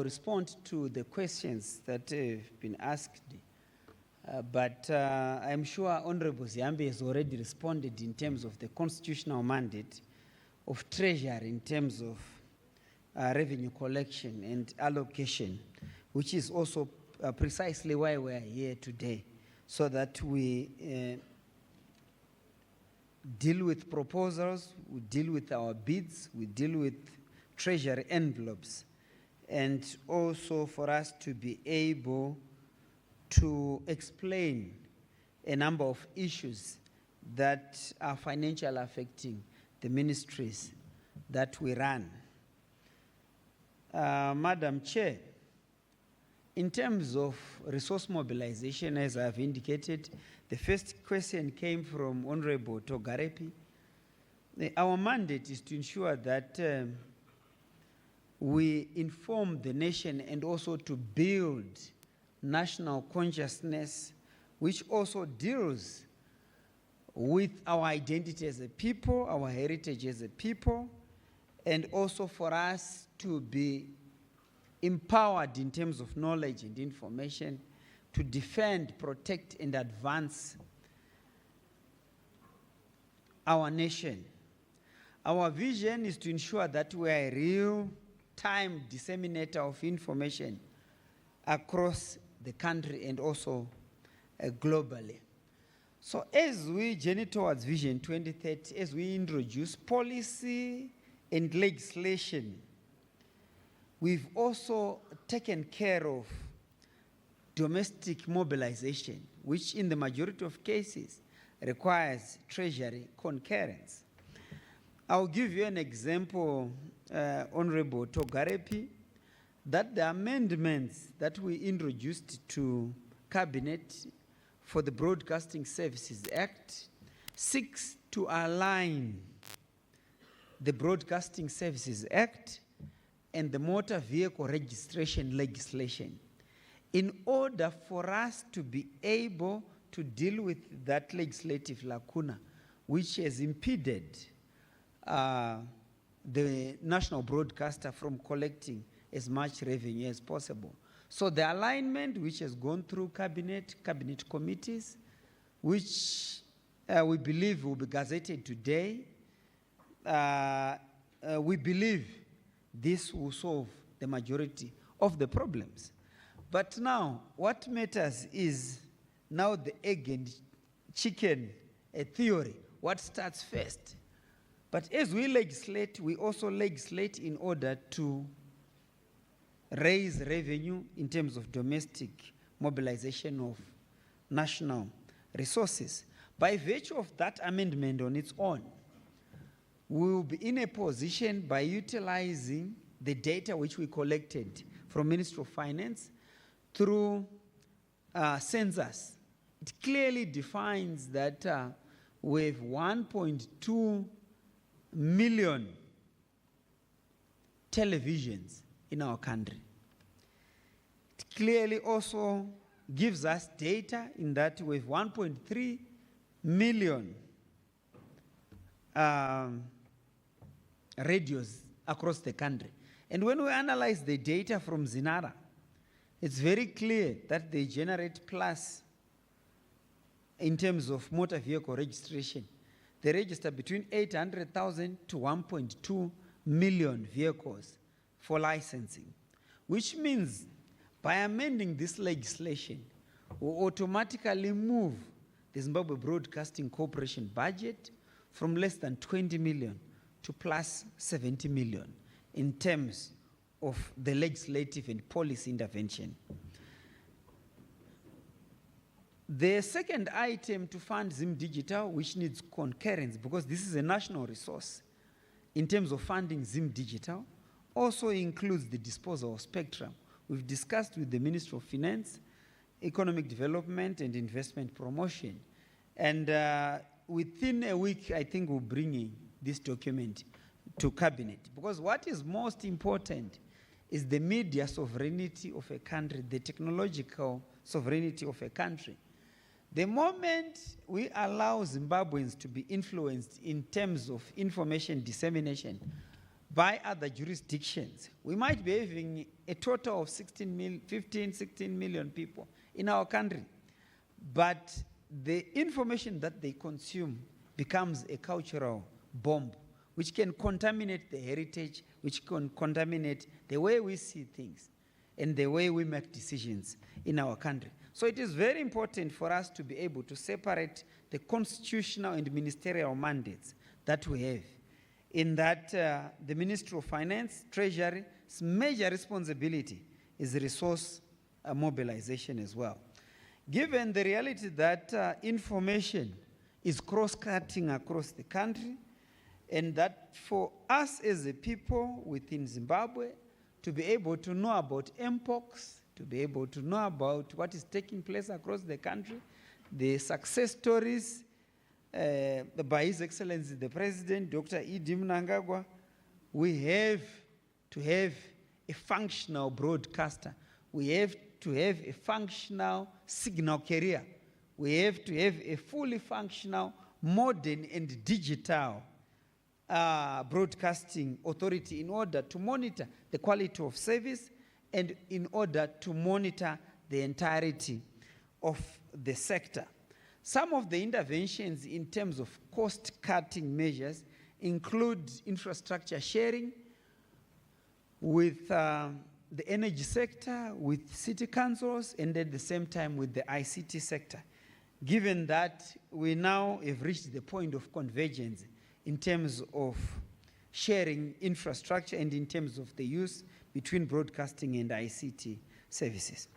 will respond to the questions that have been asked. But I'm sure Honorable Ziambi has already responded in terms of the constitutional mandate of Treasury in terms of revenue collection and allocation, which is also precisely why we are here today, so that we deal with proposals, we deal with our bids, we deal with Treasury envelopes, and also for us to be able to explain a number of issues that are financially affecting the ministries that we run. Madam Chair, in terms of resource mobilization, as I've indicated, the first question came from Honorable Togarepi. Our mandate is to ensure that we inform the nation and also to build national consciousness, which also deals with our identity as a people, our heritage as a people, and also for us to be empowered in terms of knowledge and information to defend, protect, and advance our nation. Our vision is to ensure that we are a real-time disseminator of information across the country and also globally. So as we journey towards Vision 2030, as we introduce policy and legislation, we've also taken care of domestic mobilization, which in the majority of cases requires Treasury concurrence. I'll give you an example, Honorable Togarepi, that the amendments that we introduced to Cabinet for the Broadcasting Services Act seeks to align the Broadcasting Services Act and the motor vehicle registration legislation in order for us to be able to deal with that legislative lacuna which has impeded the national broadcaster from collecting as much revenue as possible. So the alignment which has gone through cabinet committees, which we believe will be gazetted today, we believe this will solve the majority of the problems. But now, what matters is now the egg and chicken theory. What starts first? But as we legislate, we also legislate in order to raise revenue in terms of domestic mobilization of national resources. By virtue of that amendment on its own, we will be in a position by utilizing the data which we collected from Ministry of Finance through census. It clearly defines that we have 1.2 million televisions in our country. It clearly also gives us data in that we have 1.3 million radios across the country. And when we analyze the data from Zinara, it's very clear that they generate plus in terms of motor vehicle registration. They register between 800,000 to 1.2 million vehicles for licensing, which means by amending this legislation, we automatically move the Zimbabwe Broadcasting Corporation budget from less than 20 million to plus 70 million in terms of the legislative and policy intervention. The second item to fund Zim Digital, which needs concurrence because this is a national resource in terms of funding Zim Digital, also includes the disposal of spectrum. We've discussed with the Ministry of Finance, Economic Development and Investment Promotion. And within a week, I think we'll bring in this document to Cabinet. Because what is most important is the media sovereignty of a country, the technological sovereignty of a country. The moment we allow Zimbabweans to be influenced in terms of information dissemination by other jurisdictions. We might be having a total of 16 million people in our country, but the information that they consume becomes a cultural bomb, which can contaminate the heritage, which can contaminate the way we see things and the way we make decisions in our country. So it is very important for us to be able to separate the constitutional and ministerial mandates that we have, in that the Ministry of Finance, Treasury's major responsibility is resource mobilization as well. Given the reality that information is cross-cutting across the country, and that for us as a people within Zimbabwe to be able to know about MPOX, to be able to know about what is taking place across the country, the success stories by His Excellency the President, Dr. E.D. Mnangagwa, we have to have a functional broadcaster. We have to have a functional signal carrier. We have to have a fully functional, modern and digital broadcasting authority in order to monitor the quality of service and in order to monitor the entirety of the sector. Some of the interventions in terms of cost-cutting measures include infrastructure sharing with the energy sector, with city councils, and at the same time with the ICT sector, given that we now have reached the point of convergence in terms of sharing infrastructure and in terms of the use between broadcasting and ICT services.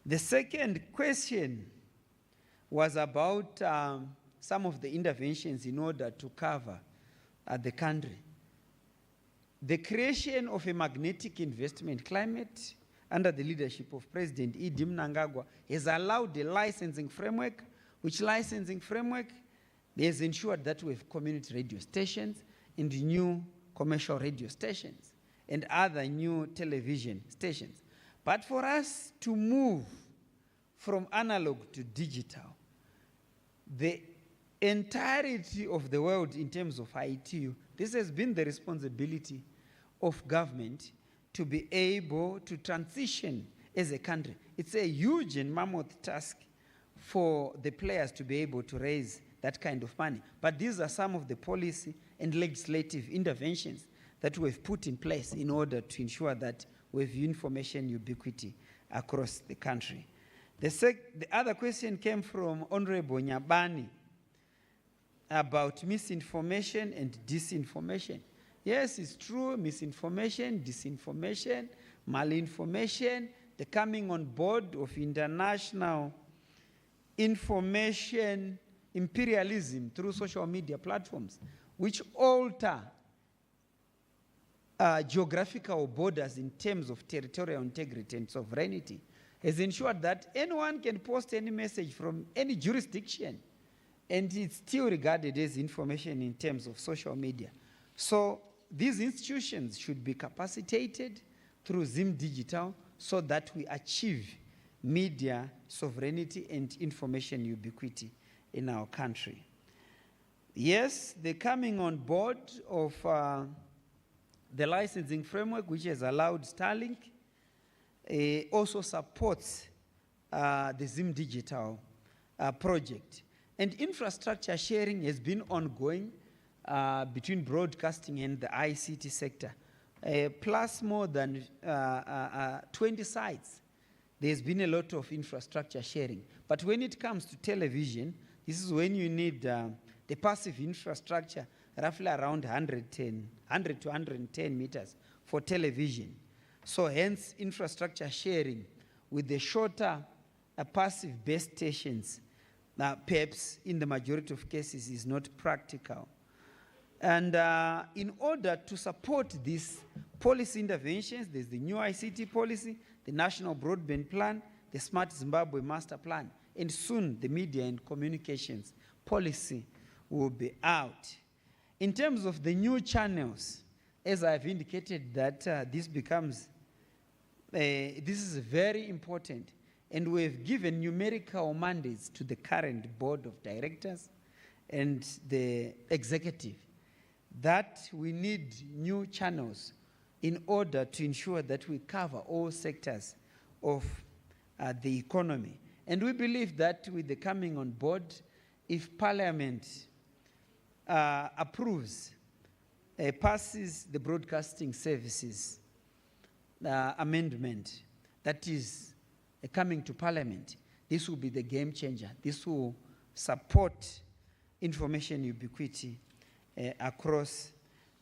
The second question was about some of the interventions in order to cover the country. The creation of a magnetic investment climate under the leadership of President E.D. Mnangagwa has allowed the licensing framework, which licensing framework has ensured that we have community radio stations and new commercial radio stations and other new television stations. But for us to move from analog to digital, the entirety of the world in terms of ITU, this has been the responsibility of government to be able to transition as a country. It's a huge and mammoth task for the players to be able to raise that kind of money. But these are some of the policy and legislative interventions that we've put in place in order to ensure that we have information ubiquity across the country. The other question came from Honorable Nyabani about misinformation and disinformation. Yes, it's true, misinformation, disinformation, malinformation, the coming on board of international information imperialism through social media platforms, which alter geographical borders in terms of territorial integrity and sovereignty, has ensured that anyone can post any message from any jurisdiction, and it's still regarded as information in terms of social media. So these institutions should be capacitated through Zim Digital so that we achieve media sovereignty and information ubiquity in our country. Yes, the coming on board of the licensing framework, which has allowed Starlink, also supports the Zim Digital project. And infrastructure sharing has been ongoing between broadcasting and the ICT sector, plus more than 20 sites. There's been a lot of infrastructure sharing. But when it comes to television, this is when you need the passive infrastructure, roughly around 100 to 110 meters for television. So hence, infrastructure sharing with the shorter passive base stations, perhaps in the majority of cases, is not practical. And in order to support these policy interventions, there's the new ICT policy, the National Broadband Plan, the Smart Zimbabwe Master Plan, and soon the Media and Communications policy will be out. In terms of the new channels, as I've indicated that this is very important, and we've given numerical mandates to the current board of directors and the executive that we need new channels in order to ensure that we cover all sectors of the economy. And we believe that with the coming on board, if Parliament approves, passes the broadcasting services amendment that is coming to Parliament, this will be the game changer. This will support information ubiquity across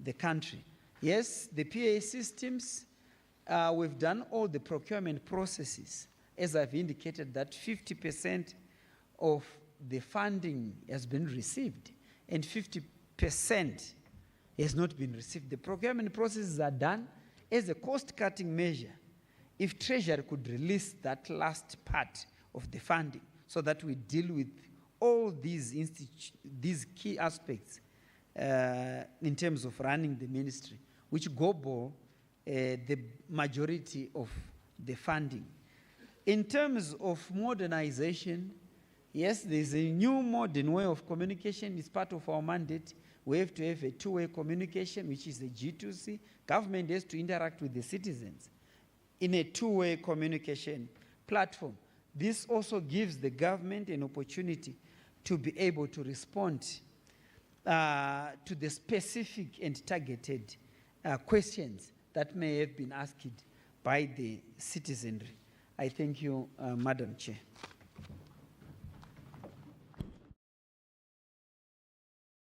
the country. Yes, the PA systems, we've done all the procurement processes. As I've indicated, that 50% of the funding has been received and 50% has not been received. The procurement processes are done as a cost-cutting measure. If Treasury could release that last part of the funding so that we deal with all these key aspects in terms of running the ministry, which gobble the majority of the funding. In terms of modernization, yes, there's a new modern way of communication. It's part of our mandate. We have to have a two-way communication, which is a G2C. Government has to interact with the citizens in a two-way communication platform. This also gives the government an opportunity to be able to respond to the specific and targeted questions that may have been asked by the citizenry. I thank you, Madam Chair.